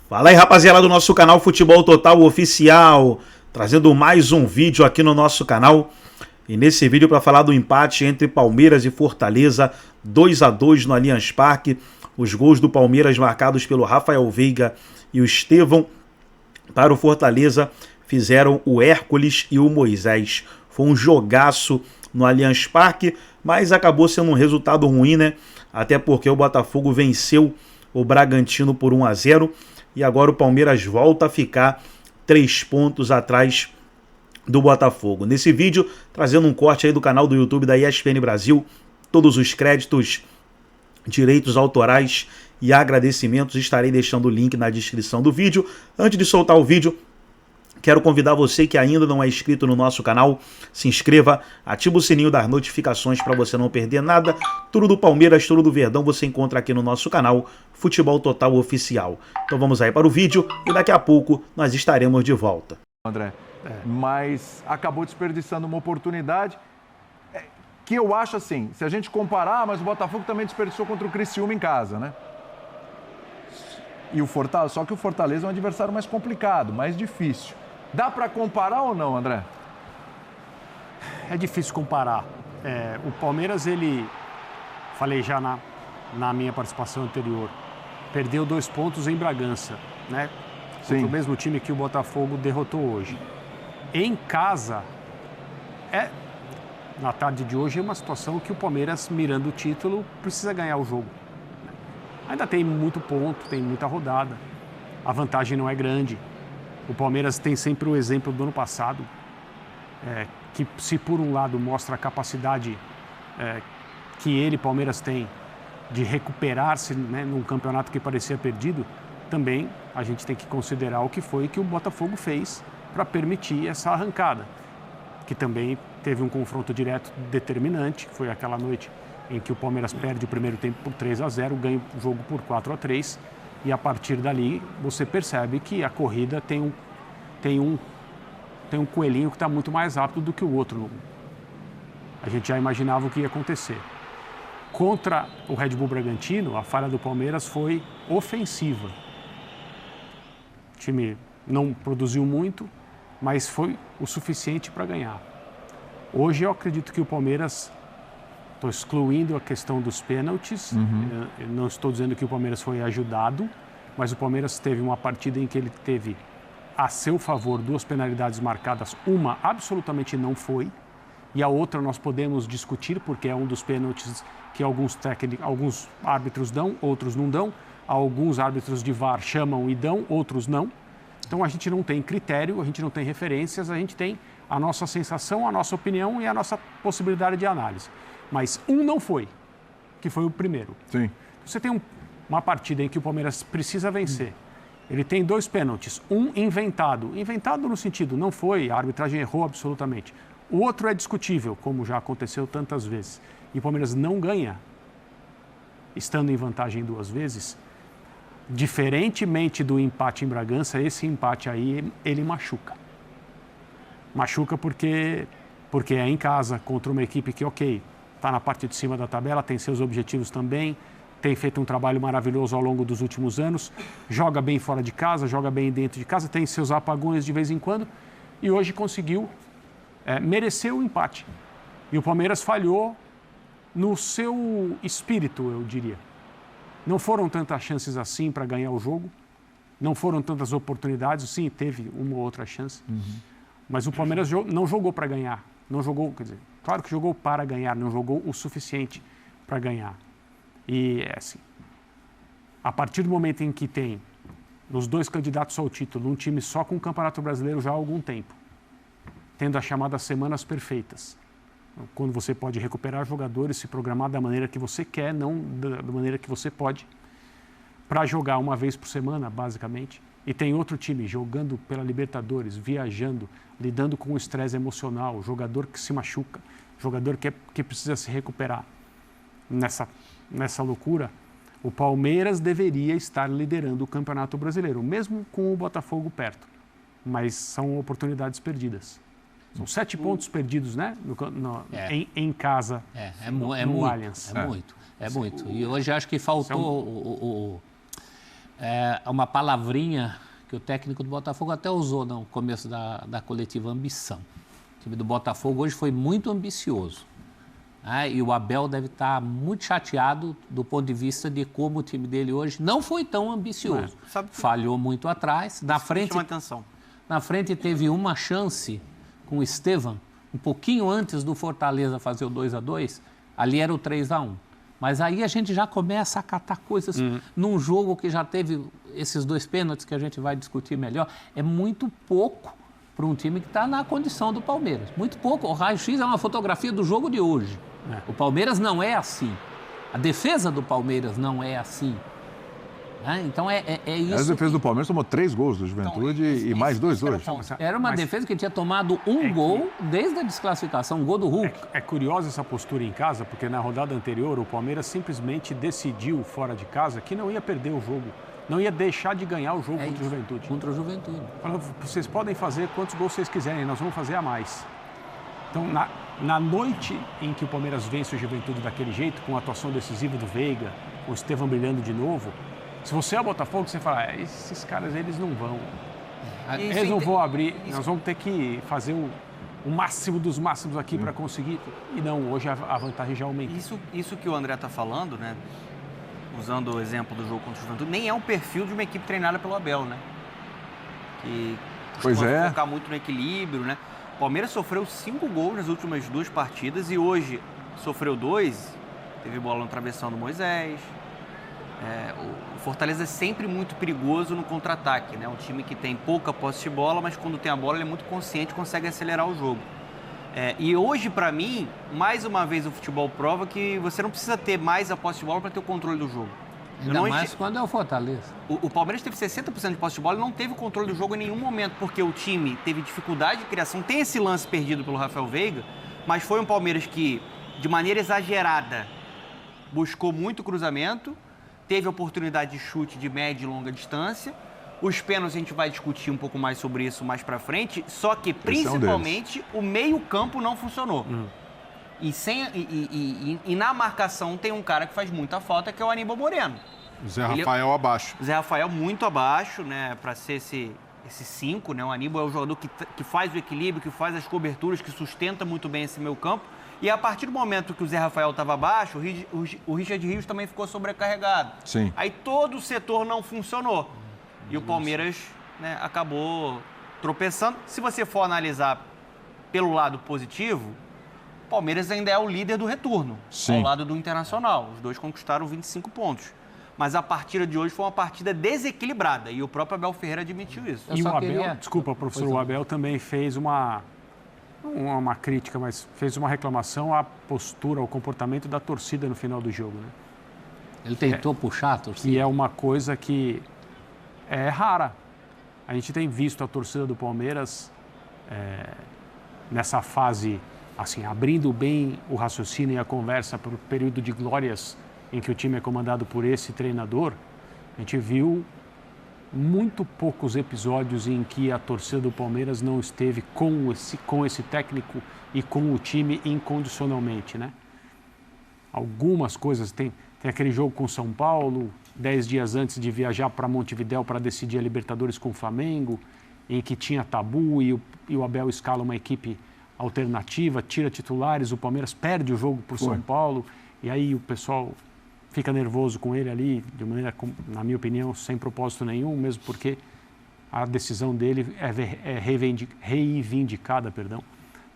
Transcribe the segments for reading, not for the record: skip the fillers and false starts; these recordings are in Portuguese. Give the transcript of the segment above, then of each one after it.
Fala aí, rapaziada do nosso canal Futebol Total Oficial, trazendo mais um vídeo aqui no nosso canal. E nesse vídeo para falar do empate entre Palmeiras e Fortaleza, 2-2 no Allianz Parque. Os gols do Palmeiras marcados pelo Rafael Veiga e o Estevão. Para o Fortaleza fizeram o Hércules e o Moisés. Foi um jogaço no Allianz Parque, mas acabou sendo um resultado ruim, né? Até porque o Botafogo venceu o Bragantino por 1-0. E agora o Palmeiras volta a ficar 3 pontos atrás do Botafogo. Nesse vídeo, trazendo um corte aí do canal do YouTube da ESPN Brasil, todos os créditos, direitos autorais e agradecimentos, estarei deixando o link na descrição do vídeo. Antes de soltar o vídeo, quero convidar você que ainda não é inscrito no nosso canal, se inscreva, ativa o sininho das notificações para você não perder nada. Tudo do Palmeiras, tudo do Verdão você encontra aqui no nosso canal Futebol Total Oficial. Então vamos aí para o vídeo e daqui a pouco nós estaremos de volta. André, mas acabou desperdiçando uma oportunidade que eu acho assim, se a gente comparar, mas o Botafogo também desperdiçou contra o Criciúma em casa, né? E o Fortaleza, só que o Fortaleza é um adversário mais complicado, mais difícil. Dá para comparar ou não, André? É difícil comparar. O Palmeiras, falei já na minha participação anterior, perdeu 2 pontos em Bragança, né? Sim. Contra o mesmo time que o Botafogo derrotou hoje. Em casa, na tarde de hoje, é uma situação que o Palmeiras, mirando o título, precisa ganhar o jogo. Ainda tem muito ponto, tem muita rodada. A vantagem não é grande. O Palmeiras tem sempre o exemplo do ano passado, que se por um lado mostra a capacidade que Palmeiras tem de recuperar-se, né, num campeonato que parecia perdido, também a gente tem que considerar o que foi que o Botafogo fez para permitir essa arrancada, que também teve um confronto direto determinante, que foi aquela noite em que o Palmeiras perde o primeiro tempo por 3-0, ganha o jogo por 4-3, e a partir dali você percebe que a corrida tem um coelhinho que está muito mais rápido do que o outro. A gente já imaginava o que ia acontecer. Contra o Red Bull Bragantino, a falha do Palmeiras foi ofensiva. O time não produziu muito, mas foi o suficiente para ganhar. Hoje eu acredito que o Palmeiras, estou excluindo a questão dos pênaltis, eu não estou dizendo que o Palmeiras foi ajudado, mas o Palmeiras teve uma partida em que ele teve a seu favor 2 penalidades marcadas, uma absolutamente não foi, e a outra nós podemos discutir, porque é um dos pênaltis que alguns árbitros dão, outros não dão, alguns árbitros de VAR chamam e dão, outros não. Então a gente não tem critério, a gente não tem referências, a gente tem a nossa sensação, a nossa opinião e a nossa possibilidade de análise. Mas um não foi, que foi o primeiro. Sim. Você tem uma partida em que o Palmeiras precisa vencer. Ele tem 2 pênaltis, um inventado. Inventado no sentido, não foi, a arbitragem errou absolutamente. O outro é discutível, como já aconteceu tantas vezes. E o Palmeiras não ganha, estando em vantagem 2 vezes. Diferentemente do empate em Bragança, esse empate aí, ele machuca. Machuca porque é em casa, contra uma equipe que, ok, está na parte de cima da tabela, tem seus objetivos também, tem feito um trabalho maravilhoso ao longo dos últimos anos, joga bem fora de casa, joga bem dentro de casa, tem seus apagões de vez em quando, e hoje conseguiu merecer o empate. E o Palmeiras falhou no seu espírito, eu diria. Não foram tantas chances assim para ganhar o jogo, não foram tantas oportunidades, sim, teve uma ou outra chance, mas o Palmeiras não jogou para ganhar, não jogou, quer dizer, claro que jogou para ganhar, não jogou o suficiente para ganhar. E assim, a partir do momento em que tem os 2 candidatos ao título, um time só com o Campeonato Brasileiro já há algum tempo, tendo as chamadas semanas perfeitas, quando você pode recuperar jogadores, se programar da maneira que você quer, não da maneira que você pode, para jogar uma vez por semana, basicamente, e tem outro time jogando pela Libertadores, viajando, lidando com o estresse emocional, jogador que se machuca, jogador que precisa se recuperar. Nessa loucura, o Palmeiras deveria estar liderando o Campeonato Brasileiro, mesmo com o Botafogo perto, mas são oportunidades perdidas. São 7 pontos perdidos, né? Em casa, no muito, Allianz. É muito. E hoje acho que faltou É uma palavrinha que o técnico do Botafogo até usou no começo da coletiva, ambição. O time do Botafogo hoje foi muito ambicioso. Né? E o Abel deve estar muito chateado do ponto de vista de como o time dele hoje não foi tão ambicioso. Falhou muito atrás. Na frente teve uma chance com o Estevam, um pouquinho antes do Fortaleza fazer o 2-2, ali era o 3-1. Mas aí a gente já começa a catar coisas num jogo que já teve esses 2 pênaltis que a gente vai discutir melhor. É muito pouco para um time que está na condição do Palmeiras. Muito pouco. O raio-x é uma fotografia do jogo de hoje. O Palmeiras não é assim. A defesa do Palmeiras não é assim. Então é isso. A defesa do Palmeiras tomou 3 gols do Juventude e mais 2 hoje. Era uma defesa que tinha tomado um gol desde a desclassificação, um gol do Hulk. É curiosa essa postura em casa, porque na rodada anterior o Palmeiras simplesmente decidiu fora de casa que não ia perder o jogo, não ia deixar de ganhar o jogo contra o Juventude. Contra o Juventude. Falou, vocês podem fazer quantos gols vocês quiserem, nós vamos fazer a mais. Então, na noite em que o Palmeiras vence o Juventude daquele jeito, com a atuação decisiva do Veiga, com o Estevam brilhando de novo, se você é o Botafogo, você fala, esses caras, eles não vão. Eles não vão abrir, nós vamos ter que fazer o máximo dos máximos aqui para conseguir. E não, hoje a vantagem já aumenta. Isso que o André está falando, né? Usando o exemplo do jogo contra o Juventude, nem é um perfil de uma equipe treinada pelo Abel, né? Que costuma focar muito no equilíbrio, né? O Palmeiras sofreu 5 gols nas últimas 2 partidas e hoje sofreu 2. Teve bola no travessão do Moisés. O Fortaleza é sempre muito perigoso no contra-ataque, né? Um time que tem pouca posse de bola, mas quando tem a bola ele é muito consciente e consegue acelerar o jogo. E hoje, para mim, mais uma vez o futebol prova que você não precisa ter mais a posse de bola para ter o controle do jogo. Ainda mais quando é o Fortaleza. O Palmeiras teve 60% de posse de bola e não teve o controle do jogo em nenhum momento, porque o time teve dificuldade de criação. Tem esse lance perdido pelo Rafael Veiga, mas foi um Palmeiras que, de maneira exagerada, buscou muito cruzamento, teve oportunidade de chute de média e longa distância. Os pênaltis a gente vai discutir um pouco mais sobre isso mais pra frente, só que principalmente o meio-campo não funcionou. E na marcação tem um cara que faz muita falta, que é o Aníbal Moreno. Zé Rafael abaixo. Zé Rafael muito abaixo, né, para ser esse 5, né? O Aníbal é o jogador que faz o equilíbrio, que faz as coberturas, que sustenta muito bem esse meio-campo. E a partir do momento que o Zé Rafael estava abaixo, o Richard Rios também ficou sobrecarregado. Sim. Aí todo o setor não funcionou. E o Palmeiras, né, acabou tropeçando. Se você for analisar pelo lado positivo, o Palmeiras ainda é o líder do retorno, ao lado do Internacional. Os dois conquistaram 25 pontos. Mas a partida de hoje foi uma partida desequilibrada. E o próprio Abel Ferreira admitiu isso. E o Abel, desculpa, professor, o Abel também fez uma crítica, mas fez uma reclamação à postura, ao comportamento da torcida no final do jogo, né? Ele tentou puxar a torcida. E é uma coisa que é rara. A gente tem visto a torcida do Palmeiras nessa fase, assim, abrindo bem o raciocínio e a conversa para o período de glórias em que o time é comandado por esse treinador. A gente viu muito poucos episódios em que a torcida do Palmeiras não esteve com esse técnico e com o time incondicionalmente, né? Algumas coisas, tem aquele jogo com o São Paulo, 10 dias antes de viajar para Montevidéu para decidir a Libertadores com o Flamengo, em que tinha tabu e o Abel escala uma equipe alternativa, tira titulares, o Palmeiras perde o jogo para o São Paulo, e aí o pessoal fica nervoso com ele ali, de maneira, na minha opinião, sem propósito nenhum, mesmo porque a decisão dele é reivindicada,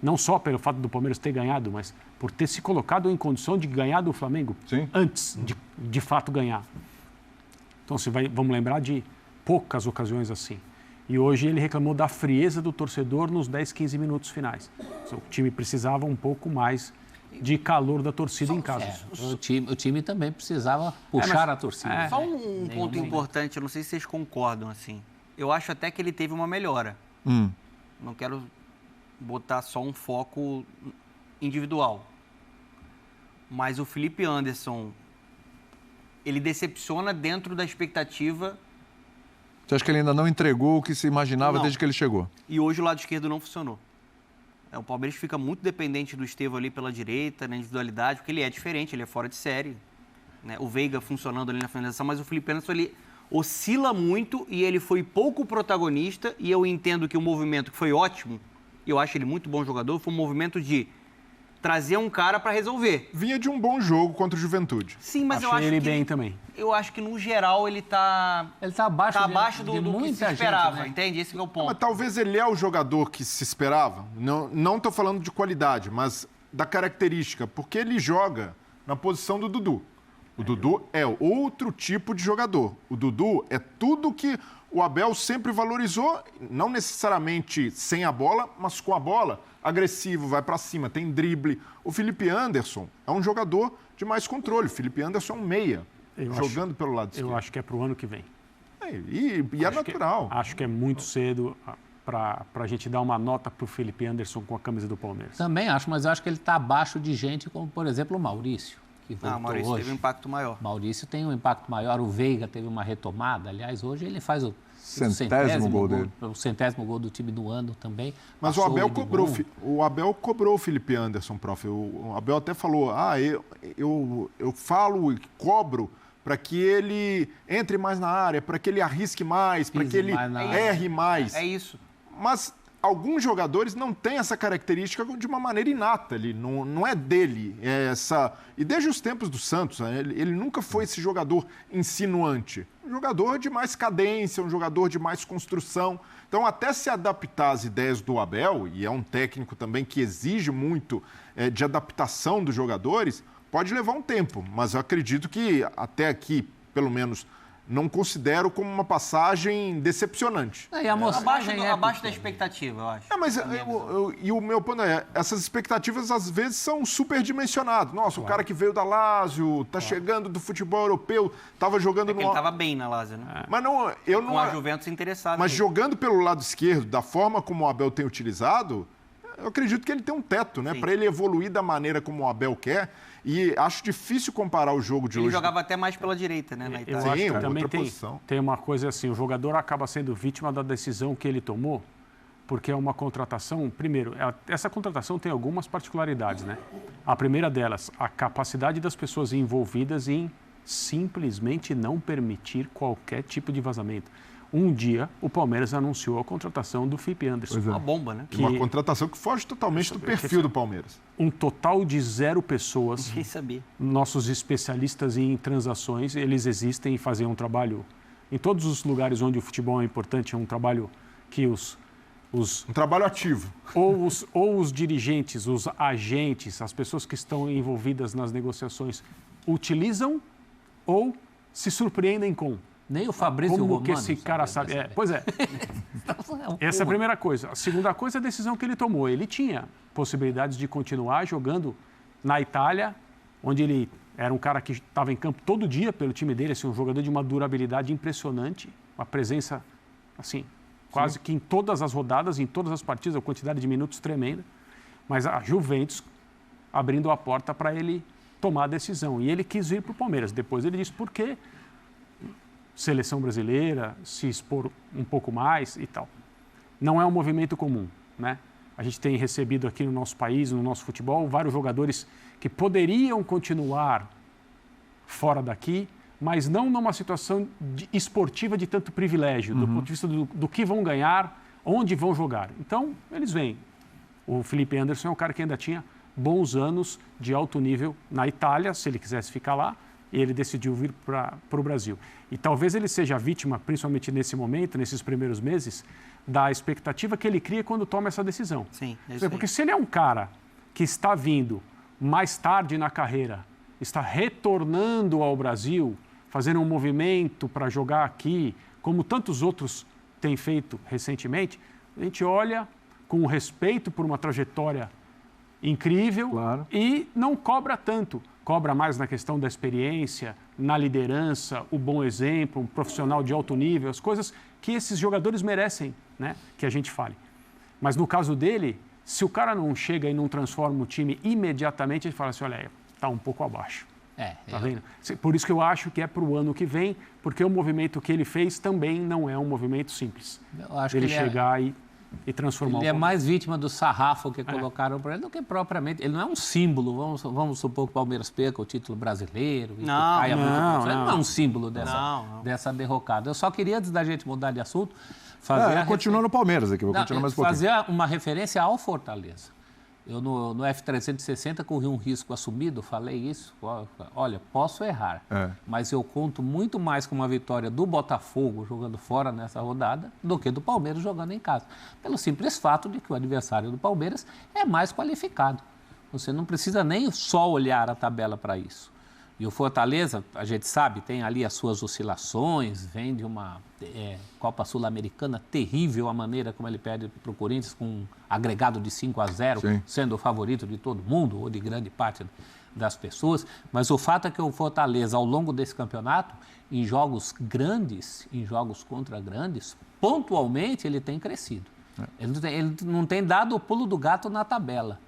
não só pelo fato do Palmeiras ter ganhado, mas por ter se colocado em condição de ganhar do Flamengo antes de fato ganhar. Então, vamos lembrar de poucas ocasiões assim. E hoje ele reclamou da frieza do torcedor nos 10, 15 minutos finais. O time precisava um pouco mais de calor da torcida em casa. O time também precisava puxar a torcida. Só um ponto importante, eu não sei se vocês concordam assim. Eu acho até que ele teve uma melhora. Não quero botar só um foco individual. Mas o Felipe Anderson, ele decepciona dentro da expectativa. Você acha que ele ainda não entregou o que se imaginava desde que ele chegou? E hoje o lado esquerdo não funcionou. O Palmeiras fica muito dependente do Estevam ali pela direita, na individualidade, porque ele é diferente, ele é fora de série. Né? O Veiga funcionando ali na finalização, mas o Felipe Anderson, oscila muito e ele foi pouco protagonista, e eu entendo que o movimento que foi ótimo, eu acho ele muito bom jogador, foi um movimento de trazer um cara para resolver. Vinha de um bom jogo contra o Juventude. Sim, mas Achei eu acho ele que bem também. Eu acho que no geral ele tá abaixo do que se esperava, gente, né? Entende? Esse é o ponto. Mas talvez ele é o jogador que se esperava. Não estou falando de qualidade, mas da característica, porque ele joga na posição do Dudu. O Dudu é outro tipo de jogador. O Dudu é tudo que o Abel sempre valorizou, não necessariamente sem a bola, mas com a bola, agressivo, vai para cima, tem drible. O Felipe Anderson é um jogador de mais controle. O Felipe Anderson é um meia, jogando pelo lado esquerdo. Eu acho que é para o ano que vem. E é natural. Acho que é muito cedo para a gente dar uma nota para o Felipe Anderson com a camisa do Palmeiras. Também acho, mas eu acho que ele está abaixo de gente como, por exemplo, o Maurício. O Maurício hoje. teve um impacto maior. Maurício tem um impacto maior. O Veiga teve uma retomada. Aliás, hoje ele faz o centésimo gol dele. O 100º gol do time do ano também. Mas o Abel cobrou o Felipe Anderson, prof. O Abel até falou, eu falo e cobro para que ele entre mais na área, para que ele arrisque mais, para que ele erre mais. É isso. Mas alguns jogadores não têm essa característica de uma maneira inata, ele não é dele. E desde os tempos do Santos, né, ele nunca foi esse jogador insinuante. Um jogador de mais cadência, um jogador de mais construção. Então, até se adaptar às ideias do Abel, e é um técnico também que exige muito de adaptação dos jogadores, pode levar um tempo. Mas eu acredito que até aqui, pelo menos, não considero como uma passagem decepcionante. Abaixo da expectativa, eu acho. Mas e o meu ponto é, essas expectativas às vezes são superdimensionadas. Nossa, o cara que veio da Lazio, tá chegando do futebol europeu, estava jogando no... Ele estava bem na Lazio, né? Mas com a Juventus interessada. Mas jogando pelo lado esquerdo, da forma como o Abel tem utilizado, eu acredito que ele tem um teto, né? Para ele evoluir da maneira como o Abel quer. E acho difícil comparar o jogo de hoje. Ele jogava até mais pela direita, né? Na Itália. Eu acho que também tem uma coisa assim, o jogador acaba sendo vítima da decisão que ele tomou, porque é uma contratação... Primeiro, essa contratação tem algumas particularidades, né? A primeira delas, a capacidade das pessoas envolvidas em simplesmente não permitir qualquer tipo de vazamento. Um dia, o Palmeiras anunciou a contratação do Felipe Anderson. Uma bomba, né? Uma contratação que foge totalmente do perfil do Palmeiras. Um total de 0 pessoas. Ninguém sabia. Nossos especialistas em transações, eles existem e fazem um trabalho... Em todos os lugares onde o futebol é importante, é um trabalho que um trabalho ativo. Ou os dirigentes, os agentes, as pessoas que estão envolvidas nas negociações, utilizam ou se surpreendem com... Nem o Fabrício Como Romano que esse cara sabe? Pois é. Essa é a primeira coisa. A segunda coisa é a decisão que ele tomou. Ele tinha possibilidades de continuar jogando na Itália, onde ele era um cara que estava em campo todo dia pelo time dele, assim, um jogador de uma durabilidade impressionante, uma presença, assim, quase que em todas as rodadas, em todas as partidas, a quantidade de minutos tremenda. Mas a Juventus abrindo a porta para ele tomar a decisão. E ele quis vir para o Palmeiras. Depois ele disse por quê. Seleção brasileira, se expor um pouco mais e tal. Não é um movimento comum, né? A gente tem recebido aqui no nosso país, no nosso futebol, vários jogadores que poderiam continuar fora daqui, mas não numa situação esportiva de tanto privilégio, do ponto de vista do que vão ganhar, onde vão jogar. Então, eles vêm. O Felipe Anderson é um cara que ainda tinha bons anos de alto nível na Itália, se ele quisesse ficar lá, e ele decidiu vir para o Brasil. E talvez ele seja vítima, principalmente nesse momento, nesses primeiros meses, da expectativa que ele cria quando toma essa decisão. Sim, é isso aí. Porque se ele é um cara que está vindo mais tarde na carreira, está retornando ao Brasil, fazendo um movimento para jogar aqui, como tantos outros têm feito recentemente, a gente olha com respeito por uma trajetória incrível e não cobra tanto. Cobra mais na questão da experiência, na liderança, o bom exemplo, um profissional de alto nível, as coisas que esses jogadores merecem, né, que a gente fale. Mas no caso dele, se o cara não chega e não transforma o time imediatamente, ele fala assim, olha, está um pouco abaixo. Tá vendo? Por isso que eu acho que é para o ano que vem, porque o movimento que ele fez também não é um movimento simples. Eu acho ele que chegar e e transformou. Ele é mais vítima do sarrafo que colocaram para ele do que propriamente. Ele não é um símbolo. Vamos supor que o Palmeiras perca o título brasileiro. Não, ele não é um símbolo dessa derrocada. Eu só queria, antes da gente mudar de assunto, fazer. Continua no Palmeiras aqui, vou continuar mais um pouquinho. Fazer uma referência ao Fortaleza. Eu, no F360, corri um risco assumido, falei isso. Olha, posso errar, mas eu conto muito mais com uma vitória do Botafogo jogando fora nessa rodada do que do Palmeiras jogando em casa. Pelo simples fato de que o adversário do Palmeiras é mais qualificado. Você não precisa nem só olhar a tabela para isso. E o Fortaleza, a gente sabe, tem ali as suas oscilações, vem de uma Copa Sul-Americana terrível, a maneira como ele perde para o Corinthians, com um agregado de 5-0, Sim. sendo o favorito de todo mundo, ou de grande parte das pessoas. Mas o fato é que o Fortaleza, ao longo desse campeonato, em jogos grandes, em jogos contra grandes, pontualmente ele tem crescido. Ele não tem dado o pulo do gato na tabela.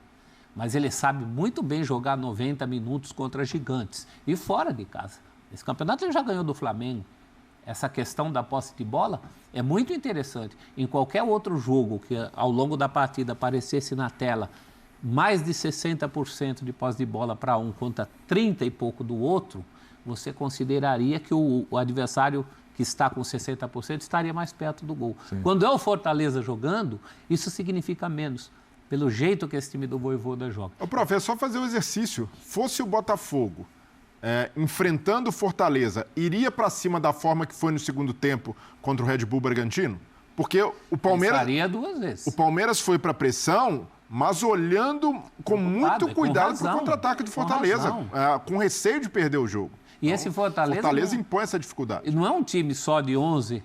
Mas ele sabe muito bem jogar 90 minutos contra gigantes e fora de casa. Esse campeonato ele já ganhou do Flamengo. Essa questão da posse de bola é muito interessante. Em qualquer outro jogo que ao longo da partida aparecesse na tela mais de 60% de posse de bola para um contra 30 e pouco do outro, você consideraria que o adversário que está com 60% estaria mais perto do gol. Sim. Quando é o Fortaleza jogando, isso significa menos. Pelo jeito que esse time do Vojvoda joga. Ô, prof, é só fazer o exercício. Fosse o Botafogo enfrentando o Fortaleza, iria para cima da forma que foi no segundo tempo contra o Red Bull Bragantino? Porque o Palmeiras... Faria duas vezes. O Palmeiras foi para pressão, mas olhando com muito cuidado para o contra-ataque do Fortaleza. Com receio de perder o jogo. E então, esse Fortaleza impõe essa dificuldade. Não é um time só de 11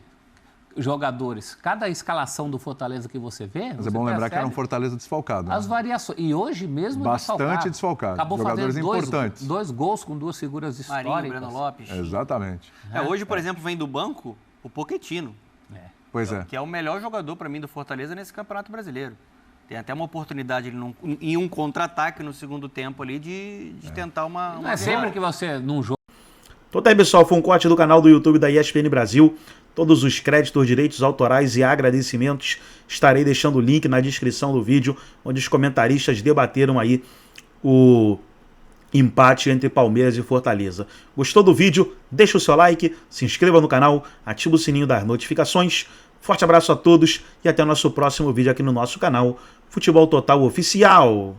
jogadores. Cada escalação do Fortaleza que você vê... Mas é bom lembrar que era um Fortaleza desfalcado. As variações. E hoje mesmo bastante desfalcado. Acabou jogadores fazendo importantes. Dois gols com duas figuras históricas. Marinho, Breno Lopes. Exatamente. Hoje, por exemplo, vem do banco o Pochettino. Pois é. Que é o melhor jogador, para mim, do Fortaleza nesse Campeonato Brasileiro. Tem até uma oportunidade em um contra-ataque no segundo tempo ali de tentar uma... Não é sempre que você, num jogo... Então tá aí, pessoal, foi um corte do canal do YouTube da ESPN Brasil. Todos os créditos, direitos autorais e agradecimentos estarei deixando o link na descrição do vídeo, onde os comentaristas debateram aí o empate entre Palmeiras e Fortaleza. Gostou do vídeo? Deixa o seu like, se inscreva no canal, ativa o sininho das notificações. Forte abraço a todos e até o nosso próximo vídeo aqui no nosso canal Futebol Total Oficial.